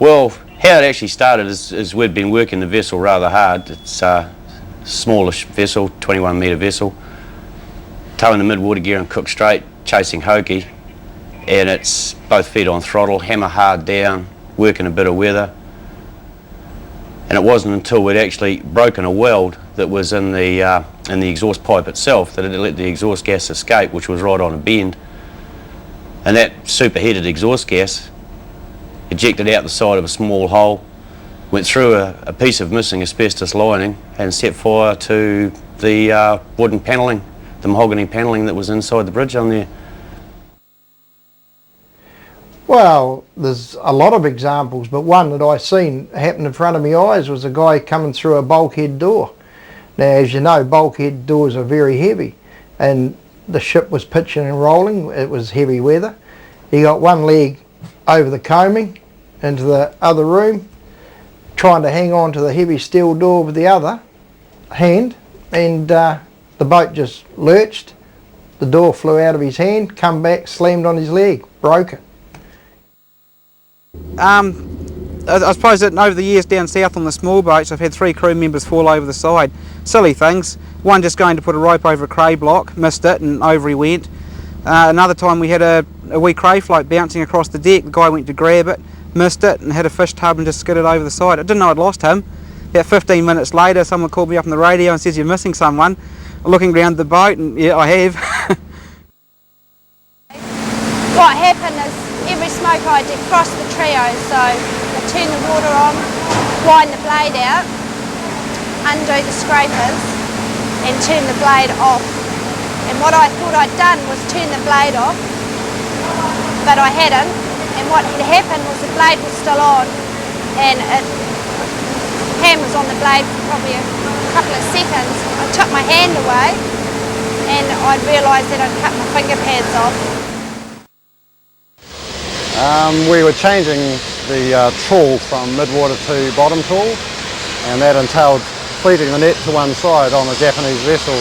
Well, how it actually started is we'd been working the vessel rather hard. It's a smallish vessel, 21 metre vessel, towing the mid-water gear and Cook Strait, chasing Hoki, and it's both feet on throttle, hammer hard down, working a bit of weather. And it wasn't until we'd actually broken a weld that was in the exhaust pipe itself that it let the exhaust gas escape, which was right on a bend. And that superheated exhaust gas ejected out the side of a small hole, went through a piece of missing asbestos lining and set fire to the wooden panelling, the mahogany panelling that was inside the bridge on there. Well, there's a lot of examples, but one that I seen happen in front of my eyes was a guy coming through a bulkhead door. Now, as you know, bulkhead doors are very heavy, and the ship was pitching and rolling. It was heavy weather. He got one leg over the coaming into the other room, trying to hang on to the heavy steel door with the other hand, and the boat just lurched. The door flew out of his hand, come back, slammed on his leg, broke it. I suppose that over the years down south on the small boats, I've had 3 crew members fall over the side. Silly things. One just going to put a rope over a cray block, missed it, and over he went. Another time we had a wee cray float bouncing across the deck. The guy went to grab it, missed it, and had a fish tub and just skidded over the side. I didn't know I'd lost him. About 15 minutes later, someone called me up on the radio and says, "You're missing someone." Looking around the boat, and yeah, I have. What happened is every smoke I defrost the trio, so I turn the water on, wind the blade out, undo the scrapers and turn the blade off. And what I thought I'd done was turn the blade off, but I hadn't. And what had happened was the blade was still on, and hand was on the blade for probably a couple of seconds. I took my hand away and I realised that I'd cut my finger pads off. We were changing the trawl from mid-water to bottom trawl, and that entailed fleeting the net to one side on a Japanese vessel.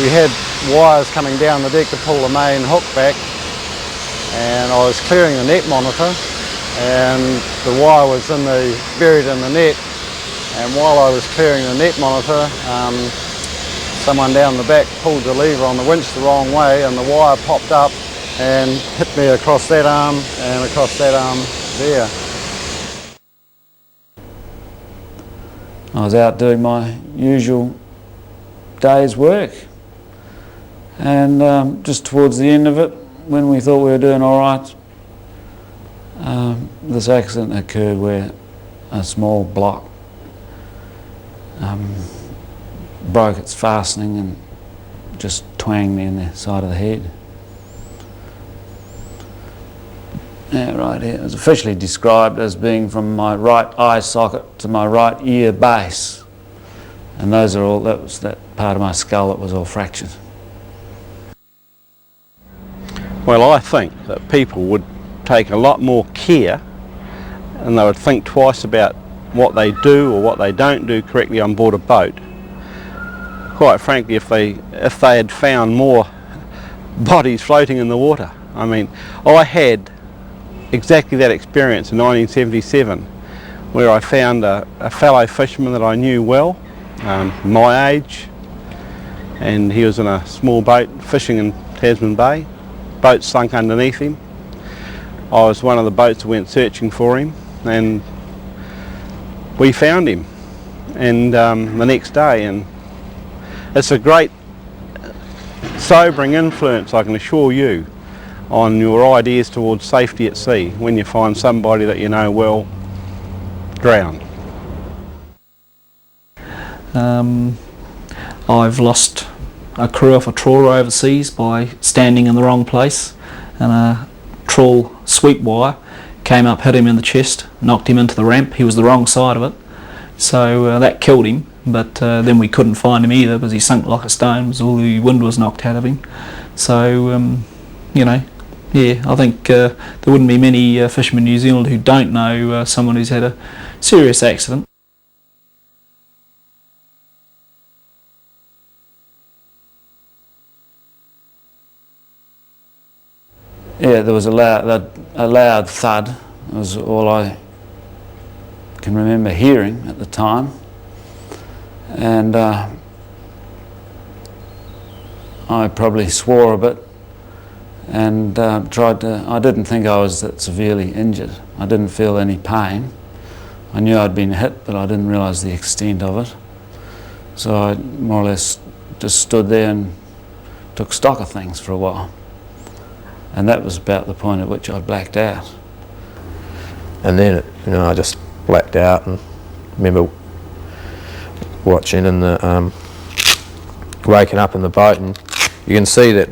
We had wires coming down the deck to pull the main hook back, and I was clearing the net monitor, and the wire was buried in the net, and while I was clearing the net monitor, someone down the back pulled the lever on the winch the wrong way, and the wire popped up and hit me across that arm and across that arm there. I was out doing my usual day's work, and just towards the end of it, when we thought we were doing all right, this accident occurred where a small block broke its fastening and just twanged me in the side of the head. Yeah, right here. It was officially described as being from my right eye socket to my right ear base, and that was that part of my skull that was all fractured. Well, I think that people would take a lot more care, and they would think twice about what they do or what they don't do correctly on board a boat. Quite frankly, if they had found more bodies floating in the water. I mean, I had exactly that experience in 1977, where I found a fellow fisherman that I knew well, my age, and he was in a small boat fishing in Tasman Bay. Boat sunk underneath him. I was one of the boats that went searching for him, and we found him, and the next day, and it's a great sobering influence, I can assure you, on your ideas towards safety at sea when you find somebody that you know well drowned. I've lost a crew off a trawler overseas by standing in the wrong place, and a trawl sweep wire came up, hit him in the chest, knocked him into the ramp. He was the wrong side of it, so that killed him, but then we couldn't find him either because he sunk like a stone because all the wind was knocked out of him. So you know, yeah, I think there wouldn't be many fishermen in New Zealand who don't know someone who's had a serious accident. Yeah, there was a loud thud, It was all I can remember hearing at the time. And I probably swore a bit and I didn't think I was that severely injured. I didn't feel any pain. I knew I'd been hit, but I didn't realise the extent of it. So I more or less just stood there and took stock of things for a while. And that was about the point at which I blacked out. And then, I just blacked out and remember watching and waking up in the boat, and you can see that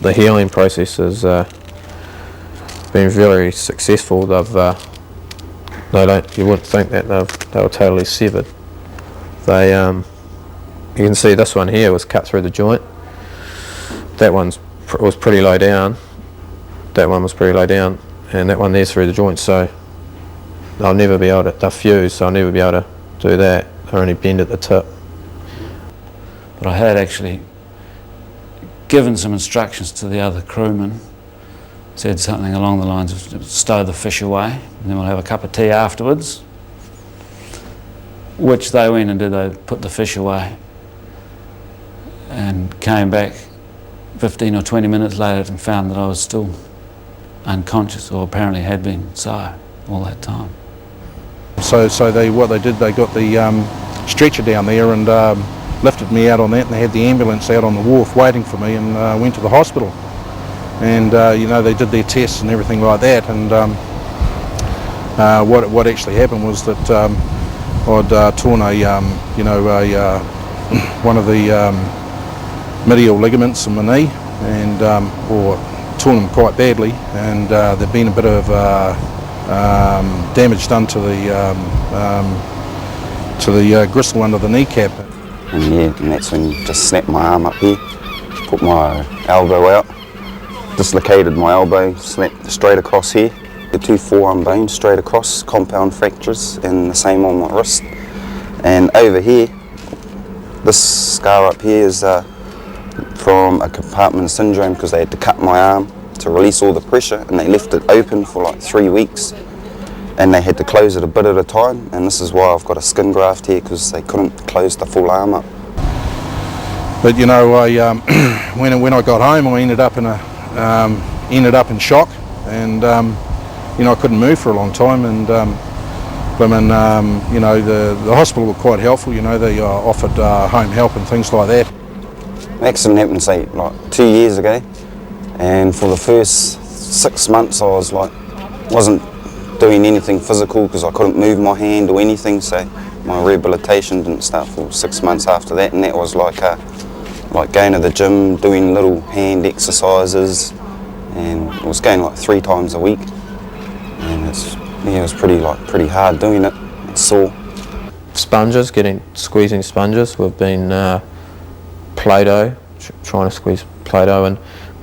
the healing process has been very successful. You wouldn't think that they were totally severed. You can see this one here was cut through the joint. That was pretty low down. That one was pretty low down, and that one there's through the joint. So they'll never be able to. They're fused, so I'll never be able to do that. They're only bend at the tip. But I had actually given some instructions to the other crewmen. Said something along the lines of stow the fish away, and then we'll have a cup of tea afterwards. Which they went and did. They put the fish away and came back 15 or 20 minutes later and found that I was still unconscious, or apparently had been so all that time. So what they did, they got the stretcher down there and lifted me out on that, and they had the ambulance out on the wharf waiting for me, and went to the hospital. And they did their tests and everything like that, and what actually happened was that I'd torn one of the medial ligaments in my knee, and or torn them quite badly, and there'd been a bit of damage done to the gristle under the kneecap. And that's when you just snapped my arm up here, put my elbow out, dislocated my elbow, snapped straight across here. The 2 forearm bones straight across, compound fractures, and the same on my wrist. And over here, this scar up here is from a compartment syndrome, because they had to cut my arm to release all the pressure, and they left it open for like 3 weeks, and they had to close it a bit at a time, and this is why I've got a skin graft here, because they couldn't close the full arm up. But I when I got home, I ended up in shock, and I couldn't move for a long time, and the hospital were quite helpful. They offered home help and things like that. The accident happened, say, like 2 years ago, and for the first 6 months I wasn't doing anything physical, because I couldn't move my hand or anything, so my rehabilitation didn't start for 6 months after that, and that was like going to the gym, doing little hand exercises, and I was going like 3 times a week, and it was pretty hard doing it. It's sore. Sponges, squeezing sponges. We've been Play-Doh, trying to squeeze Play-Doh and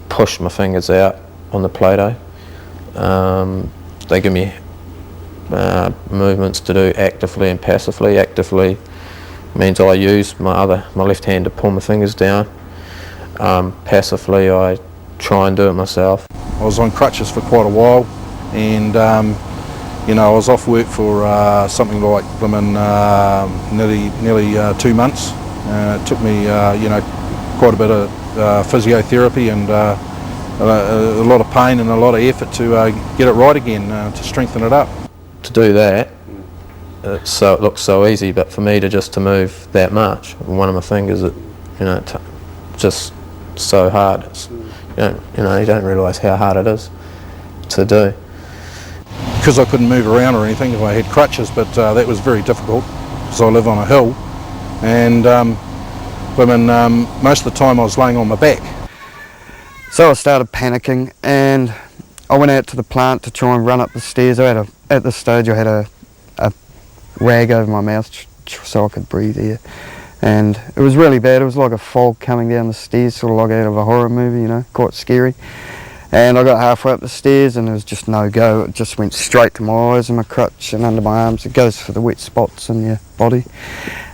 push my fingers out on the Play-Doh. They give me movements to do actively and passively. Actively means I use my left hand to pull my fingers down. Passively, I try and do it myself. I was on crutches for quite a while, and I was off work for something like nearly 2 months. It took me quite a bit of physiotherapy and a lot of pain and a lot of effort to get it right again, to strengthen it up. To do that, it looks so easy, but for me to move that much, one of my fingers, just so hard. You don't realise how hard it is to do. Because I couldn't move around or anything, I had crutches, but that was very difficult, because I live on a hill, and most of the time I was laying on my back. So I started panicking, and I went out to the plant to try and run up the stairs. At this stage I had a rag over my mouth so I could breathe air, and it was really bad. It was like a fog coming down the stairs, sort of like out of a horror movie, quite scary. And I got halfway up the stairs and there was just no go. It just went straight to my eyes and my crutch and under my arms. It goes for the wet spots in your body.